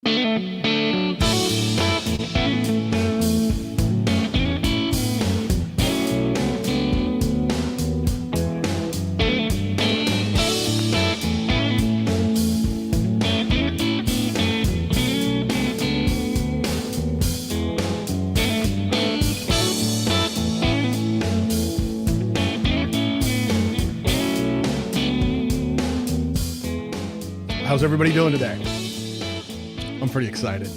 How's everybody doing today? I'm pretty excited.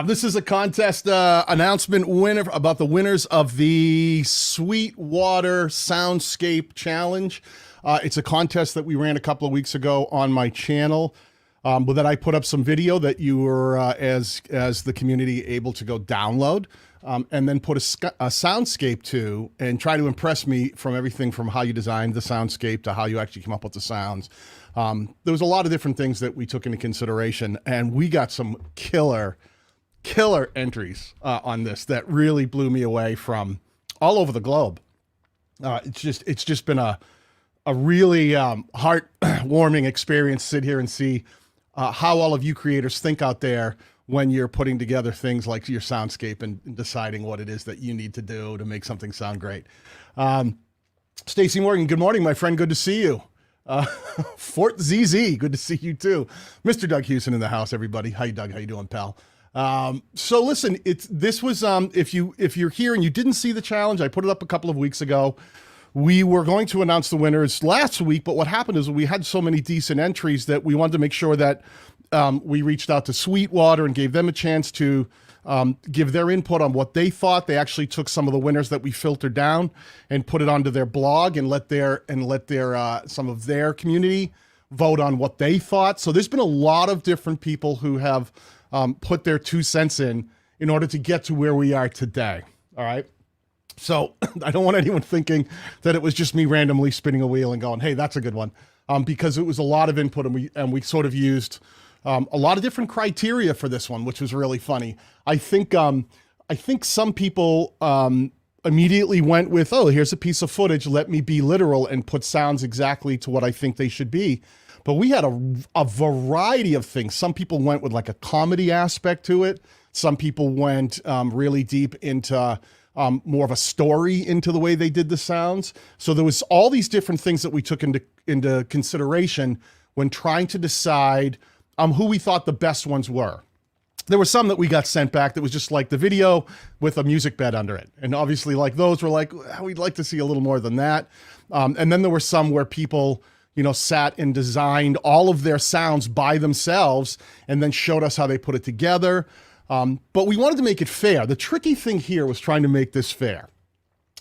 This is a contest announcement winner about the winners of the Sweetwater Soundscape Challenge. It's a contest that we ran a couple of weeks ago on my channel, but then I put up some video that you were, as the community, able to go download and then put a soundscape to and try to impress me from everything from how you designed the soundscape to how you actually come up with the sounds. There was a lot of different things that we took into consideration, and we got some killer entries on this that really blew me away from all over the globe. It's just been a really heart-warming experience to sit here and see how all of you creators think out there when you're putting together things like your soundscape and deciding what it is that you need to do to make something sound great. Stacey Morgan, good morning, my friend. Good to see you. Fort ZZ, good to see you too. Mr. Doug Houston in the house, everybody. Hi, Doug. How you doing, pal? So listen, this was if you're here and you didn't see the challenge, I put it up a couple of weeks ago. We were going to announce the winners last week, but what happened is we had so many decent entries that we wanted to make sure that we reached out to Sweetwater and gave them a chance to give their input on what they thought. They actually took some of the winners that we filtered down and put it onto their blog and let their some of their community vote on what they thought. So there's been a lot of different people who have put their 2 cents in order to get to where we are today. All right. So I don't want anyone thinking that it was just me randomly spinning a wheel and going, hey, that's a good one, because it was a lot of input, and we sort of used a lot of different criteria for this one, which was really funny. I think some people immediately went with, oh, here's a piece of footage, let me be literal and put sounds exactly to what I think they should be. But we had a variety of things. Some people went with like a comedy aspect to it. Some people went really deep into more of a story into the way they did the sounds. So there was all these different things that we took into consideration when trying to decide who we thought the best ones were. There were some that we got sent back that was just like the video with a music bed under it. And obviously like those were like, we'd like to see a little more than that. And then there were some where people, sat and designed all of their sounds by themselves and then showed us how they put it together. But we wanted to make it fair. The tricky thing here was trying to make this fair.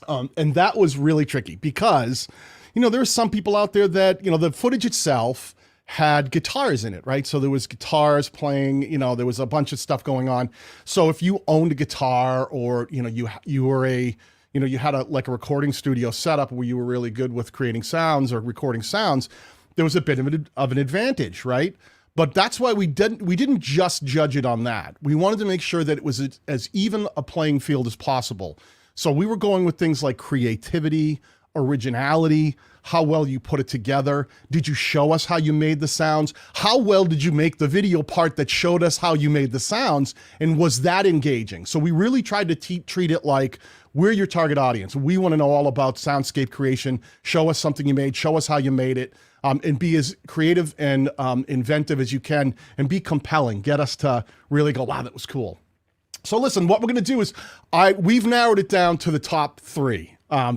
And that was really tricky because, there are some people out there that, the footage itself had guitars in it, right? So there was guitars playing, there was a bunch of stuff going on. So if you owned a guitar or, you were you had a recording studio setup where you were really good with creating sounds or recording sounds, there was a bit of an advantage, right? But that's why we didn't just judge it on that. We wanted to make sure that it was as even a playing field as possible. So we were going with things like creativity, originality, how well you put it together. Did you show us how you made the sounds? How well did you make the video part that showed us how you made the sounds? And was that engaging? So we really tried to treat it like we're your target audience. We want to know all about soundscape creation. Show us something you made, show us how you made it, and be as creative and inventive as you can and be compelling. Get us to really go, wow, that was cool. So listen, what we're going to do is we've narrowed it down to the top 3.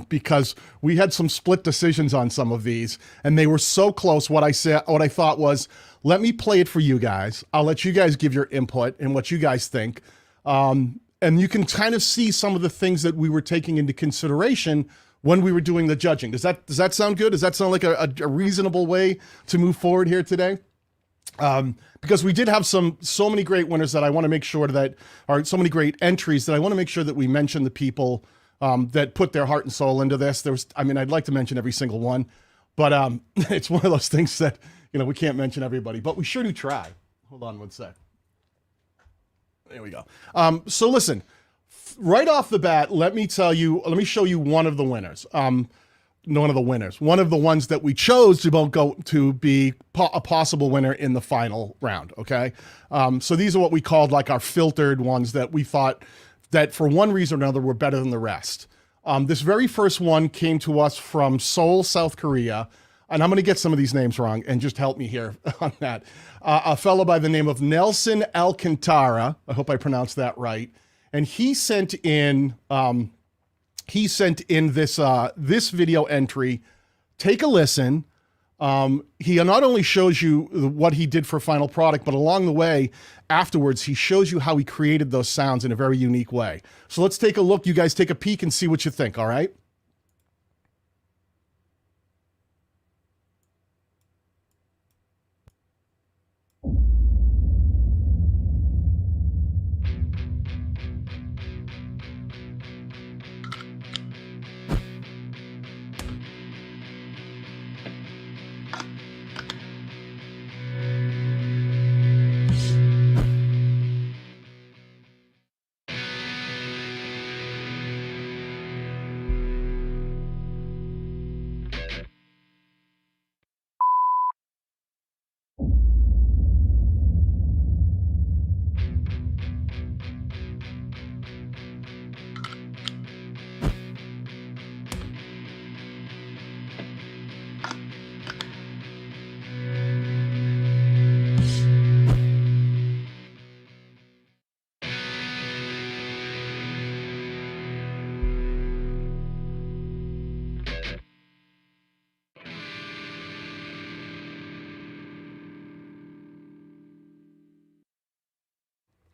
Because we had some split decisions on some of these and they were so close. What I thought was, let me play it for you guys. I'll let you guys give your input and what you guys think. And you can kind of see some of the things that we were taking into consideration when we were doing the judging. Does that sound good? Does that sound like a reasonable way to move forward here today? Because we did have so many great winners that I want to make sure that, or so many great entries that I want to make sure that we mention the people that put their heart and soul into this. I'd like to mention every single one, but it's one of those things that, we can't mention everybody, but we sure do try. Hold on one sec. There we go. So listen, right off the bat, let me show you one of the winners. one of the winners, one of the ones that we chose to go to be a possible winner in the final round. Okay. So these are what we called like our filtered ones that we thought that for one reason or another were better than the rest. This very first one came to us from Seoul, South Korea. And I'm going to get some of these names wrong and just help me here on that. A fellow by the name of Nelson Alcantara. I hope I pronounced that right. And he sent in this this video entry. Take a listen. He not only shows you what he did for final product, but along the way afterwards, he shows you how he created those sounds in a very unique way. So let's take a look. You guys take a peek and see what you think. All right.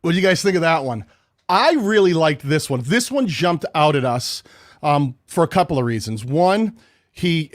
What do you guys think of that one? I really liked this one. This one jumped out at us for a couple of reasons. One, he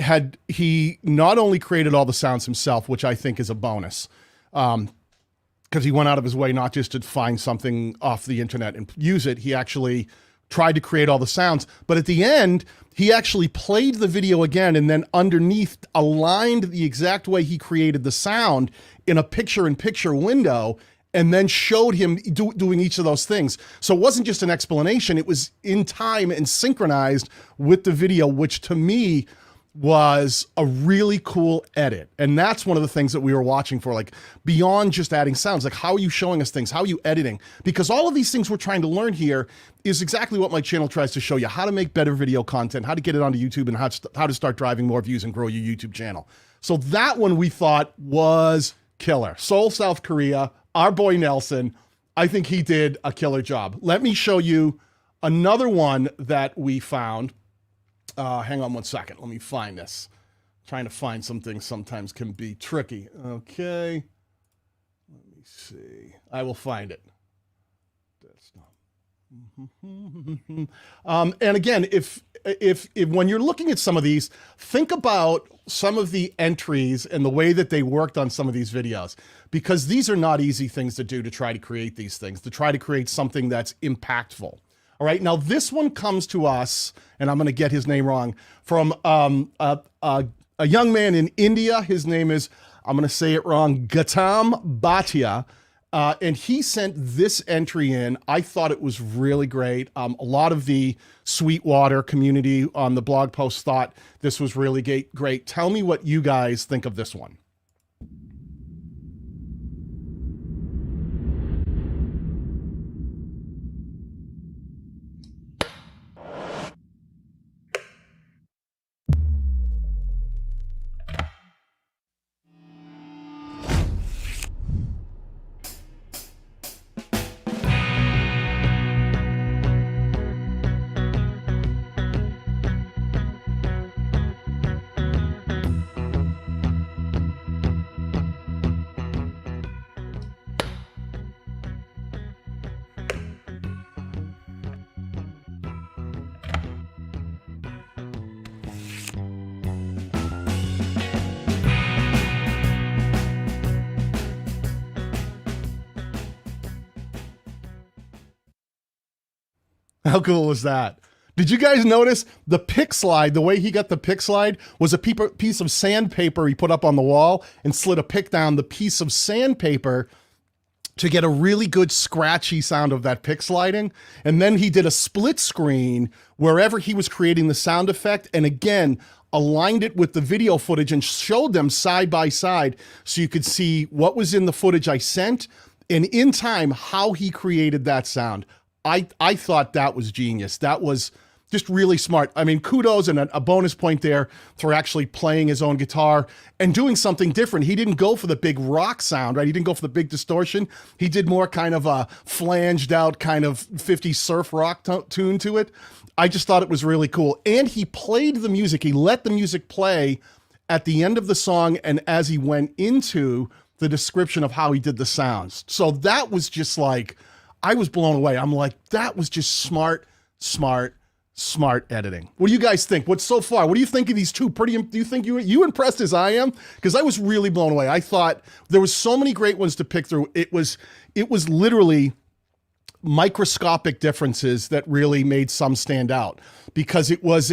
not only created all the sounds himself, which I think is a bonus, because he went out of his way not just to find something off the internet and use it. He actually tried to create all the sounds. But at the end, he actually played the video again and then underneath aligned the exact way he created the sound in a picture-in-picture window, and then showed him doing each of those things. So it wasn't just an explanation, it was in time and synchronized with the video, which to me was a really cool edit. And that's one of the things that we were watching for, like beyond just adding sounds, like how are you showing us things? How are you editing? Because all of these things we're trying to learn here is exactly what my channel tries to show you, how to make better video content, how to get it onto YouTube, and how to start driving more views and grow your YouTube channel. So that one we thought was killer. Seoul, South Korea, our boy Nelson, I think he did a killer job. Let me show you another one that we found. Hang on one second. Let me find this. Trying to find some things sometimes can be tricky. Okay. Let me see. I will find it. That's not. And again, if when you're looking at some of these, think about some of the entries and the way that they worked on some of these videos, because these are not easy things to do, to try to create these things, to try to create something that's impactful. All right, now this one comes to us, and I'm going to get his name wrong, from a young man in India. His name is, I'm going to say it wrong, Gautam Bhatia. And he sent this entry in. I thought it was really great. A lot of the Sweetwater community on the blog post thought this was really great. Tell me what you guys think of this one. How cool was that? Did you guys notice the pick slide? The way he got the pick slide was a piece of sandpaper he put up on the wall and slid a pick down the piece of sandpaper to get a really good scratchy sound of that pick sliding. And then he did a split screen wherever he was creating the sound effect. And again, aligned it with the video footage and showed them side by side so you could see what was in the footage I sent and in time how he created that sound. I thought that was genius. That was just really smart. I mean, kudos and a bonus point there for actually playing his own guitar and doing something different. He didn't go for the big rock sound, right? He didn't go for the big distortion. He did more kind of a flanged out kind of 50s surf rock tune to it. I just thought it was really cool. And he played the music. He let the music play at the end of the song and as he went into the description of how he did the sounds. So that was just like, I was blown away. I'm like, that was just smart editing. What do you guys think? What's so far? What do you think of these two? Do you think you impressed as I am? Because I was really blown away. I thought there was so many great ones to pick through. It was literally microscopic differences that really made some stand out because it was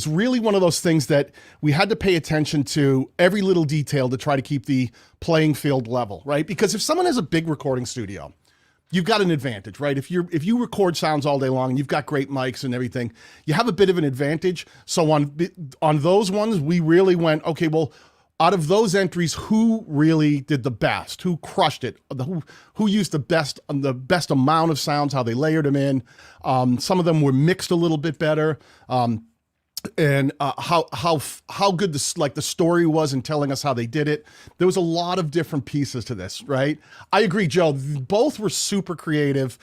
really one of those things that we had to pay attention to every little detail to try to keep the playing field level, right? Because if someone has a big recording studio, you've got an advantage, right? If you record sounds all day long and you've got great mics and everything, you have a bit of an advantage. So on those ones, we really went, okay, well, out of those entries, who really did the best? Who crushed it? Who used the best amount of sounds? How they layered them in? Some of them were mixed a little bit better. And how good the story was in telling us how they did it. There was a lot of different pieces to this, right? I agree, Joe. Both were super creative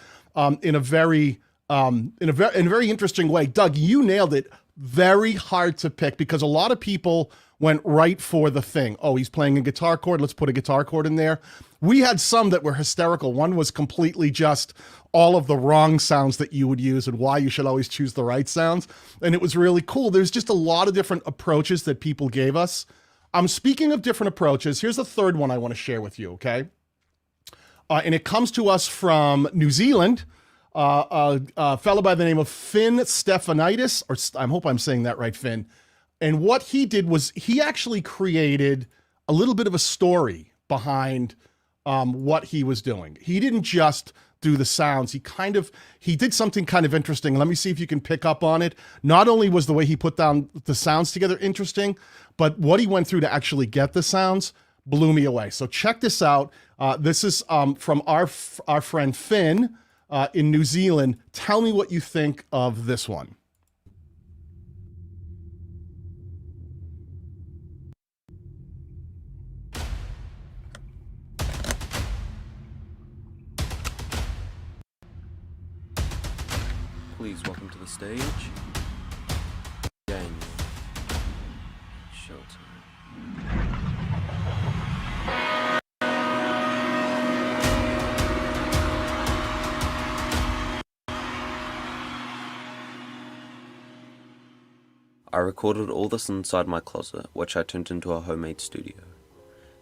in a very interesting way. Doug, you nailed it. Very hard to pick because a lot of people went right for the thing. Oh, he's playing a guitar chord. Let's put a guitar chord in there. We had some that were hysterical. One was completely just all of the wrong sounds that you would use and why you should always choose the right sounds. And it was really cool. There's just a lot of different approaches that people gave us. Speaking of different approaches, here's the third one I want to share with you, okay? And it comes to us from New Zealand, a fellow by the name of Finn Stefanidis, or I hope I'm saying that right, Finn. And what he did was he actually created a little bit of a story behind what he was doing. He didn't just do the sounds. He did something kind of interesting. Let me see if you can pick up on it. Not only was the way he put down the sounds together interesting, but what he went through to actually get the sounds blew me away. So check this out. This is from our friend Finn in New Zealand. Tell me what you think of this one. Please welcome to the stage, Daniel. Showtime. I recorded all this inside my closet, which I turned into a homemade studio.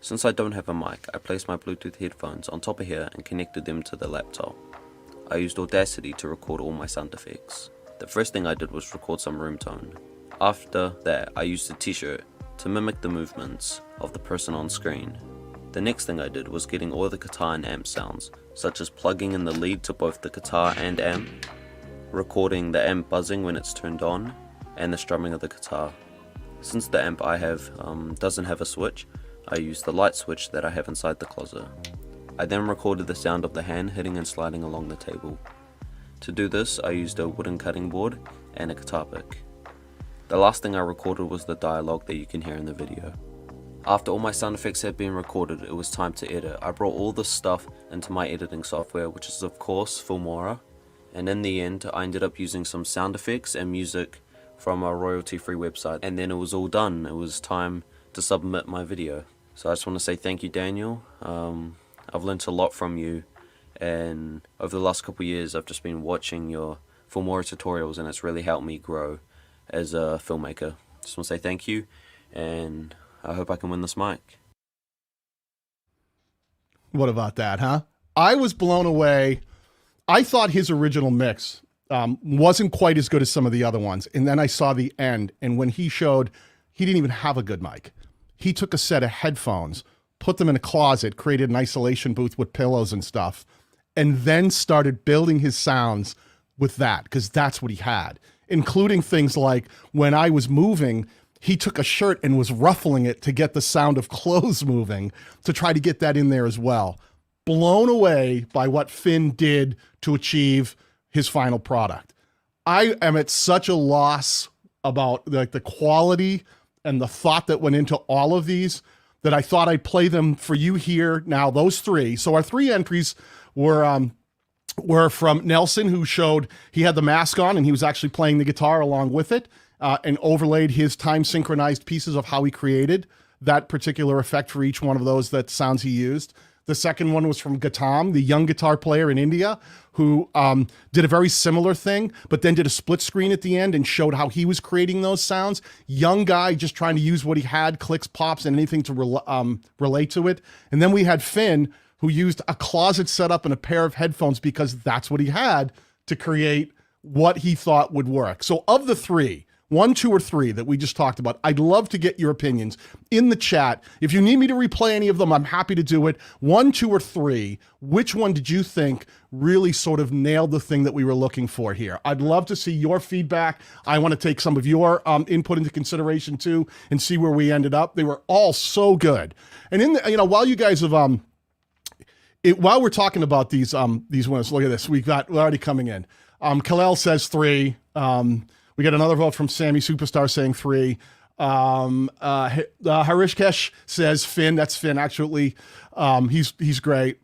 Since I don't have a mic, I placed my Bluetooth headphones on top of here and connected them to the laptop. I used Audacity to record all my sound effects. The first thing I did was record some room tone. After that, I used a t-shirt to mimic the movements of the person on screen. The next thing I did was getting all the guitar and amp sounds, such as plugging in the lead to both the guitar and amp, recording the amp buzzing when it's turned on, and the strumming of the guitar. Since the amp I have doesn't have a switch, I used the light switch that I have inside the closet. I then recorded the sound of the hand hitting and sliding along the table. To do this, I used a wooden cutting board and a guitar pick. The last thing I recorded was the dialogue that you can hear in the video. After all my sound effects had been recorded, it was time to edit. I brought all this stuff into my editing software, which is of course Filmora, and in the end I ended up using some sound effects and music from a royalty-free website, and then it was all done. It was time to submit my video. So I just want to say thank you, Daniel. I've learned a lot from you, and over the last couple of years I've just been watching your Filmora tutorials, and it's really helped me grow as a filmmaker. Just want to say thank you, and I hope I can win this mic. What about that, huh? I was blown away. I thought his original mix wasn't quite as good as some of the other ones, and then I saw the end, and when he showed he didn't even have a good mic. He took a set of headphones, put them in a closet, created an isolation booth with pillows and stuff, and then started building his sounds with that, because that's what he had. including things like when I was moving, he took a shirt and was ruffling it to get the sound of clothes moving to try to get that in there as well. Blown away by what Finn did to achieve his final product. I am at such a loss about the quality and the thought that went into all of these that I thought I'd play them for you here now, those three. So our three entries were from Nelson, who showed he had the mask on and he was actually playing the guitar along with it. And overlaid his time-synchronized pieces of how he created that particular effect for each one of those sounds he used. The second one was from Gautam, the young guitar player in India, who did a very similar thing, but then did a split screen at the end and showed how he was creating those sounds. Young guy just trying to use what he had, clicks, pops, and anything to relate to it. And then we had Finn, who used a closet setup and a pair of headphones because that's what he had to create what he thought would work. So of the three, 1, 2, or 3 that we just talked about, I'd love to get your opinions in the chat. If you need me to replay any of them, I'm happy to do it. 1, 2, or 3, which one did you think really sort of nailed the thing that we were looking for here? I'd love to see your feedback. I want to take some of your input into consideration too and see where we ended up. They were all so good. And while you guys have while we're talking about these winners, look at this. We're already coming in. Kalel says 3. We got another vote from Sammy Superstar saying 3. Harishkesh says Finn. That's Finn, actually. He's great.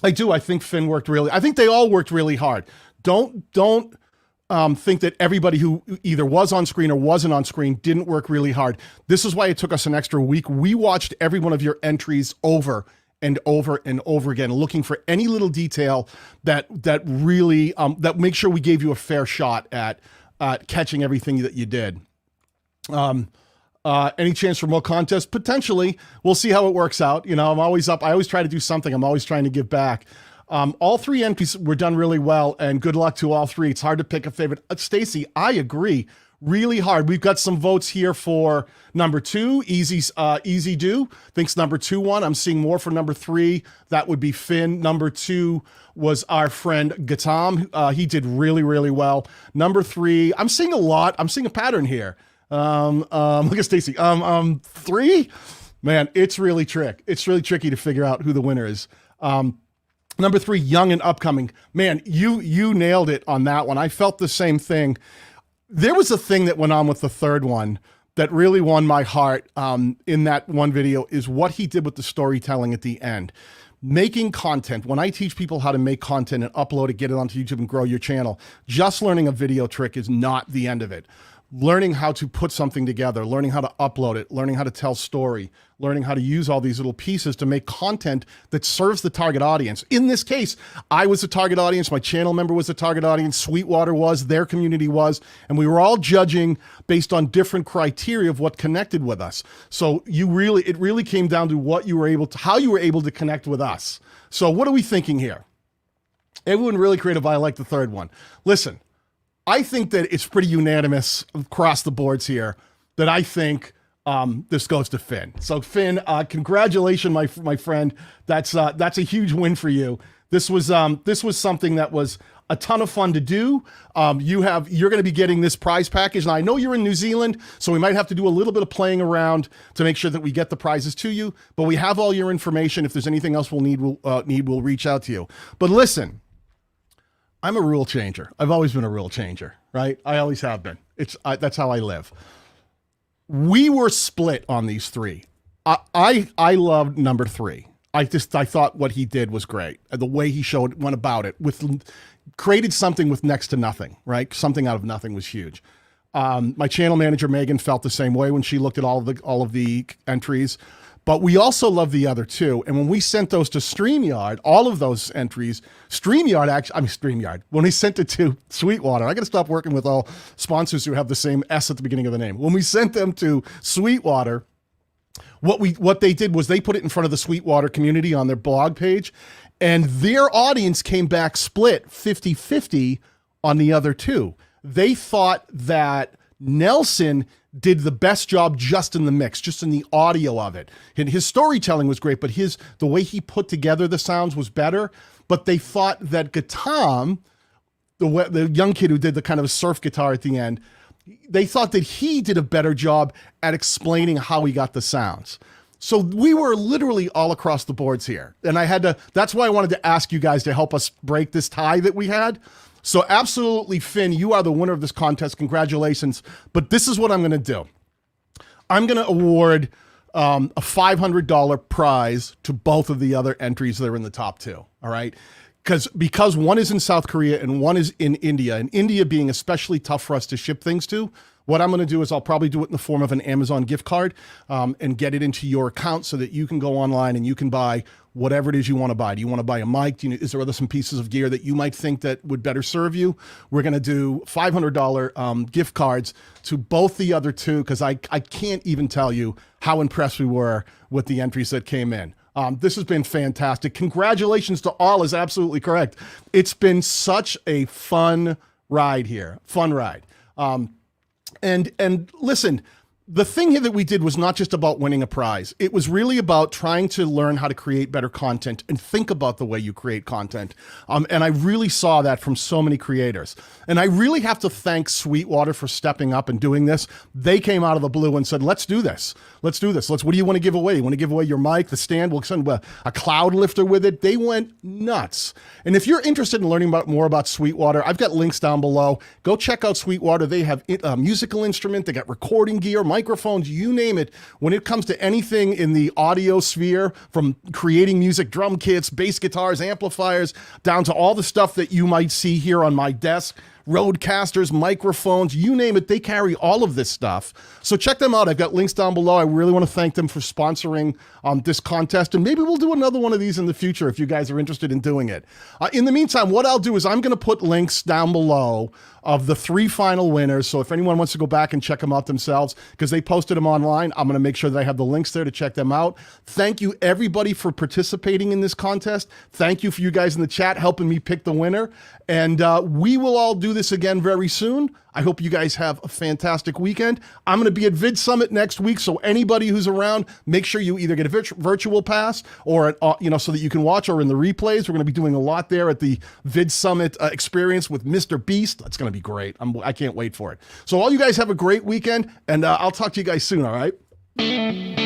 I think Finn worked I think they all worked really hard. Don't think that everybody who either was on screen or wasn't on screen didn't work really hard. This is why it took us an extra week. We watched every one of your entries over and over and over again, looking for any little detail that really that makes sure we gave you a fair shot at catching everything that you did. Any chance for more contests? Potentially. We'll see how it works out. I'm always up. I always try to do something. I'm always trying to give back. All 3 entries were done really well, and good luck to all 3. It's hard to pick a favorite. Stacy, I agree. Really hard. We've got some votes here for number 2, Easy Do. Thinks number 2 won. I'm seeing more for number 3. That would be Finn. Number 2 was our friend Gautam. He did really, really well. Number 3, I'm seeing a lot. I'm seeing a pattern here. Look at Stacy. 3, man, it's really tricky to figure out who the winner is. Number 3, Young and Upcoming. Man, you nailed it on that one. I felt the same thing. There was a thing that went on with the third one that really won my heart in that one video is what he did with the storytelling at the end. Making content. When I teach people how to make content and upload it, get it onto YouTube and grow your channel, just learning a video trick is not the end of it. Learning how to put something together, learning how to upload it, learning how to tell story, learning how to use all these little pieces to make content that serves the target audience. In this case, I was the target audience, my channel member was the target audience, Sweetwater was, their community was, and we were all judging based on different criteria of what connected with us. So it really came down to how you were able to connect with us. So what are we thinking here? Everyone really creative. I like the third one. Listen, I think that it's pretty unanimous across the boards here that I think this goes to Finn. So Finn, congratulations, my friend. That's a huge win for you. This was something that was a ton of fun to do. You're going to be getting this prize package. And I know you're in New Zealand, so we might have to do a little bit of playing around to make sure that we get the prizes to you. But we have all your information. If there's anything else we'll need, we'll reach out to you. But listen, I'm a rule changer. I've always been a rule changer, right? I always have been. That's how I live. We were split on these 3. I loved number 3. I thought what he did was great. The way he went about it created something with next to nothing, right? Something out of nothing was huge. My channel manager, Megan, felt the same way when she looked at all of the entries. But we also love the other 2. And when we sent those to StreamYard, all of those entries, when we sent it to Sweetwater, I got to stop working with all sponsors who have the same S at the beginning of the name. When we sent them to Sweetwater, what they did was they put it in front of the Sweetwater community on their blog page, and their audience came back split 50-50 on the other 2. They thought that Nelson did the best job just in the mix, just in the audio of it. And his storytelling was great, but the way he put together the sounds was better. But they thought that Gautam the young kid who did the kind of surf guitar at the end, they thought that he did a better job at explaining how he got the sounds. So we were literally all across the boards here. And that's why I wanted to ask you guys to help us break this tie that we had. So absolutely, Finn, you are the winner of this contest. Congratulations. But this is what I'm going to do. I'm going to award a $500 prize to both of the other entries that are in the top two. All right. Because one is in South Korea and one is in India, and India being especially tough for us to ship things to, what I'm going to do is I'll probably do it in the form of an Amazon gift card and get it into your account so that you can go online and you can buy whatever it is you want to buy. Do you want to buy a mic? Is there some pieces of gear that you might think that would better serve you? We're going to do $500 gift cards to both the other two, because I can't even tell you how impressed we were with the entries that came in. This has been fantastic. Congratulations to all is absolutely correct. It's been such a fun ride here. Fun ride. And listen, the thing here that we did was not just about winning a prize. It was really about trying to learn how to create better content and think about the way you create content. And I really saw that from so many creators. And I really have to thank Sweetwater for stepping up and doing this. They came out of the blue and said, let's do this. Let's do this. What do you want to give away? You want to give away your mic, the stand? We'll send a cloud lifter with it. They went nuts. And if you're interested in learning more about Sweetwater, I've got links down below. Go check out Sweetwater. They have a musical instrument. They got recording gear, microphones, you name it. When it comes to anything in the audio sphere, from creating music, drum kits, bass guitars, amplifiers, down to all the stuff that you might see here on my desk, roadcasters, microphones, you name it, they carry all of this stuff. So check them out. I've got links down below. I really want to thank them for sponsoring this contest, and maybe we'll do another one of these in the future if you guys are interested in doing it. In the meantime, what I'll do is I'm going to put links down below of the 3 final winners. So if anyone wants to go back and check them out themselves, because they posted them online, I'm going to make sure that I have the links there to check them out. Thank you everybody for participating in this contest. Thank you for you guys in the chat helping me pick the winner. And we will all do this again very soon. I hope you guys have a fantastic weekend. I'm going to be at Vid Summit next week, so anybody who's around, make sure you either get a virtual pass or so that you can watch, or in the replays. We're going to be doing a lot there at the Vid Summit experience with Mr. Beast. That's going to be great. I can't wait for it. So all you guys have a great weekend, and I'll talk to you guys soon, all right?